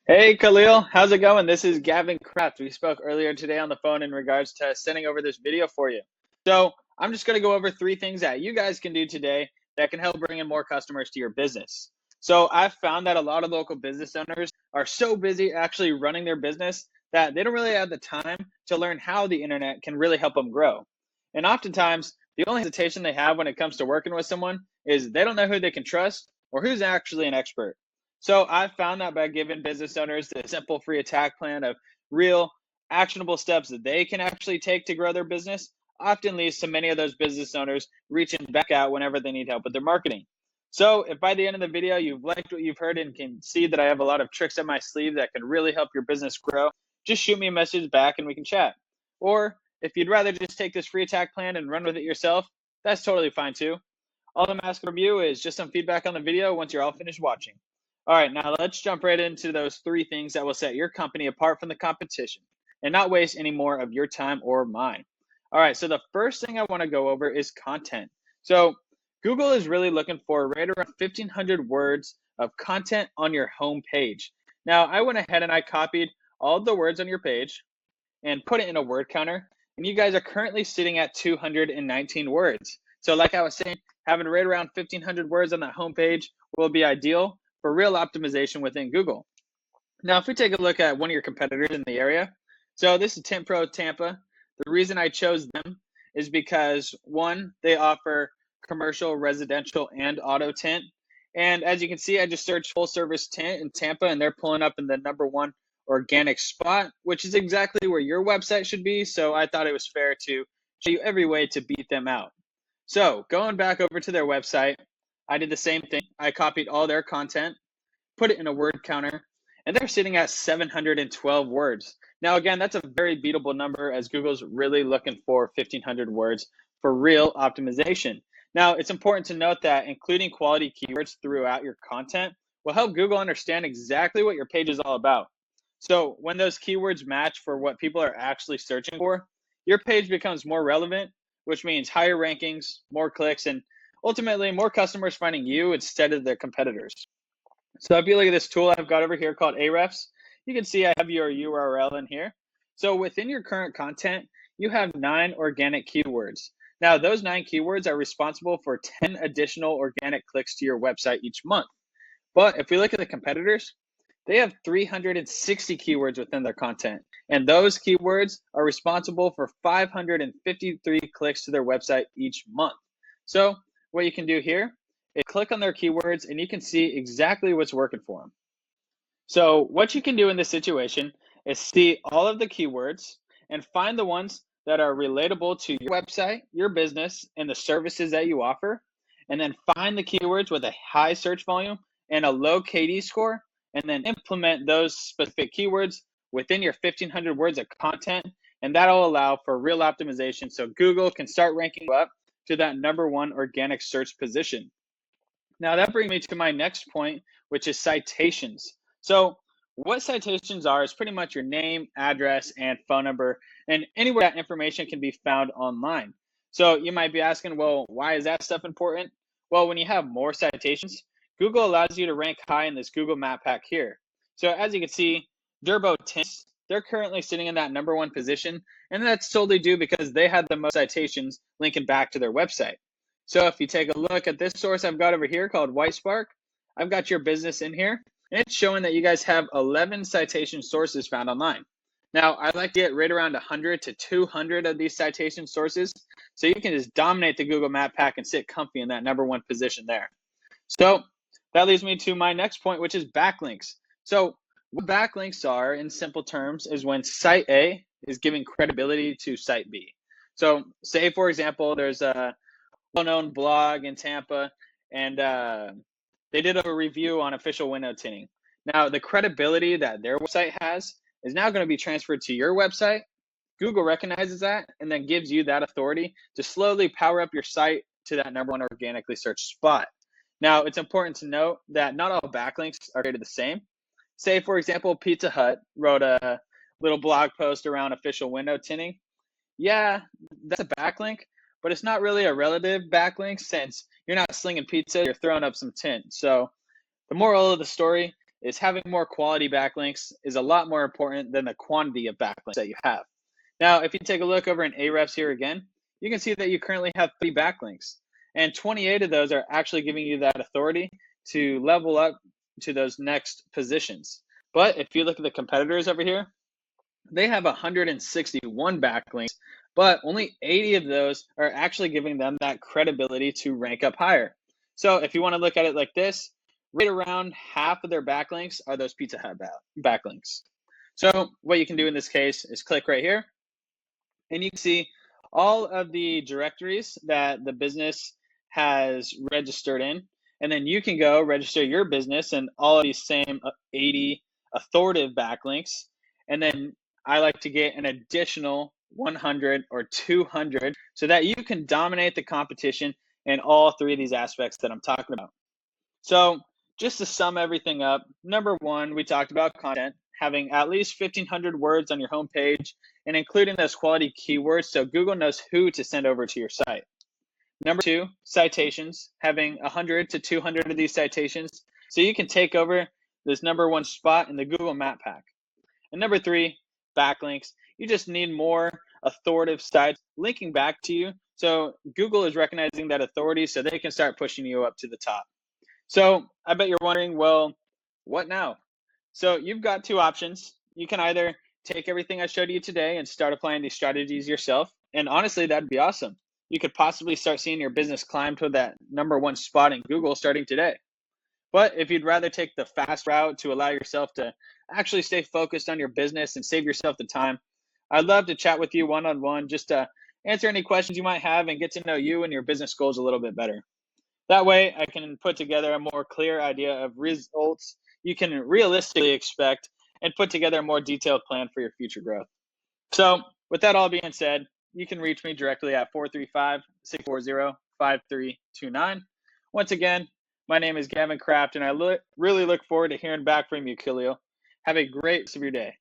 Hey Khalil, how's it going? This is Gavin Kraft. We spoke earlier today on the phone in regards to sending over this video for you. So I'm just going to go over three things that you guys can do today that can help bring in more customers to your business. So I've found that a lot of local business owners are so busy actually running their business that they don't really have the time to learn how the internet can really help them grow. And oftentimes, the only hesitation they have when it comes to working with someone is they don't know who they can trust or who's actually an expert. So I've found that by giving business owners the simple free attack plan of real actionable steps that they can actually take to grow their business often leads to many of those business owners reaching back out whenever they need help with their marketing. So if by the end of the video you've liked what you've heard and can see that I have a lot of tricks up my sleeve that can really help your business grow, just shoot me a message back and we can chat. Or if you'd rather just take this free attack plan and run with it yourself, that's totally fine too. All I'm asking from you is just some feedback on the video once you're all finished watching. All right, now let's jump right into those three things that will set your company apart from the competition and not waste any more of your time or mine. All right, so the first thing I want to go over is content. So Google is really looking for right around 1,500 words of content on your home page. Now, I went ahead and I copied all of the words on your page and put it in a word counter, and you guys are currently sitting at 219 words. So like I was saying, having right around 1,500 words on that home page will be ideal for real optimization within Google. Now, if we take a look at one of your competitors in the area, so this is Tint Pro Tampa. The reason I chose them is because one, they offer commercial, residential, and auto tint. And as you can see, I just searched full service tint in Tampa, and they're pulling up in the #1 organic spot, which is exactly where your website should be. So I thought it was fair to show you every way to beat them out. So going back over to their website, I did the same thing. I copied all their content, put it in a word counter, and they're sitting at 712 words. Now, again, that's a very beatable number as Google's really looking for 1,500 words for real optimization. Now, it's important to note that including quality keywords throughout your content will help Google understand exactly what your page is all about. So when those keywords match for what people are actually searching for, your page becomes more relevant, which means higher rankings, more clicks, and ultimately more customers finding you instead of their competitors. So if you look at this tool I've got over here called Ahrefs, you can see I have your URL in here. So within your current content, you have 9 organic keywords. Now, those 9 keywords are responsible for 10 additional organic clicks to your website each month. But if we look at the competitors, they have 360 keywords within their content. And those keywords are responsible for 553 clicks to their website each month. So what you can do here is click on their keywords and you can see exactly what's working for them. So what you can do in this situation is see all of the keywords and find the ones that are relatable to your website, your business, and the services that you offer. And then find the keywords with a high search volume and a low KD score, and then implement those specific keywords within your 1,500 words of content. And that'll allow for real optimization so Google can start ranking you up to that #1 organic search position. Now that brings me to my next point, which is citations. So what citations are is pretty much your name, address, and phone number, and anywhere that information can be found online. So you might be asking, well, why is that stuff important? Well, when you have more citations, Google allows you to rank high in this Google map pack here. So as you can see, Durbo Tints, they're currently sitting in that #1 position, and that's solely due because they had the most citations linking back to their website. So if you take a look at this source I've got over here called White Spark, I've got your business in here, and it's showing that you guys have 11 citation sources found online. Now, I like to get right around 100 to 200 of these citation sources, so you can just dominate the Google Map Pack and sit comfy in that #1 position there. So that leads me to my next point, which is backlinks. So what backlinks are, in simple terms, is when site A is giving credibility to site B. So say, for example, there's a well-known blog in Tampa, and they did a review on official window tinting. Now, the credibility that their website has is now going to be transferred to your website. Google recognizes that and then gives you that authority to slowly power up your site to that #1 organically searched spot. Now, it's important to note that not all backlinks are created the same. Say, for example, Pizza Hut wrote a little blog post around official window tinting. Yeah, that's a backlink, but it's not really a relative backlink since you're not slinging pizza, you're throwing up some tint. So the moral of the story is having more quality backlinks is a lot more important than the quantity of backlinks that you have. Now, if you take a look over in Ahrefs here again, you can see that you currently have 3 backlinks, and 28 of those are actually giving you that authority to level up to those next positions. But if you look at the competitors over here, they have 161 backlinks, but only 80 of those are actually giving them that credibility to rank up higher. So if you want to look at it like this, right around half of their backlinks are those Pizza Hut backlinks. So what you can do in this case is click right here, and you can see all of the directories that the business has registered in. And then you can go register your business in all of these same 80 authoritative backlinks. And then I like to get an additional 100 or 200 so that you can dominate the competition in all 3 of these aspects that I'm talking about. So just to sum everything up, number 1, we talked about content, having at least 1,500 words on your homepage and including those quality keywords so Google knows who to send over to your site. Number 2, citations, having 100 to 200 of these citations so you can take over this number 1 spot in the Google Map Pack. And number 3, backlinks. You just need more authoritative sites linking back to you so Google is recognizing that authority so they can start pushing you up to the top. So I bet you're wondering, well, what now? So you've got 2 options. You can either take everything I showed you today and start applying these strategies yourself. And honestly, that'd be awesome. You could possibly start seeing your business climb to that number 1 spot in Google starting today. But if you'd rather take the fast route to allow yourself to actually stay focused on your business and save yourself the time, I'd love to chat with you one-on-one just to answer any questions you might have and get to know you and your business goals a little bit better. That way, I can put together a more clear idea of results you can realistically expect and put together a more detailed plan for your future growth. So with that all being said, you can reach me directly at 435-640-5329. Once again, my name is Gavin Kraft, and I really look forward to hearing back from you, Khalil. Have a great rest of your day.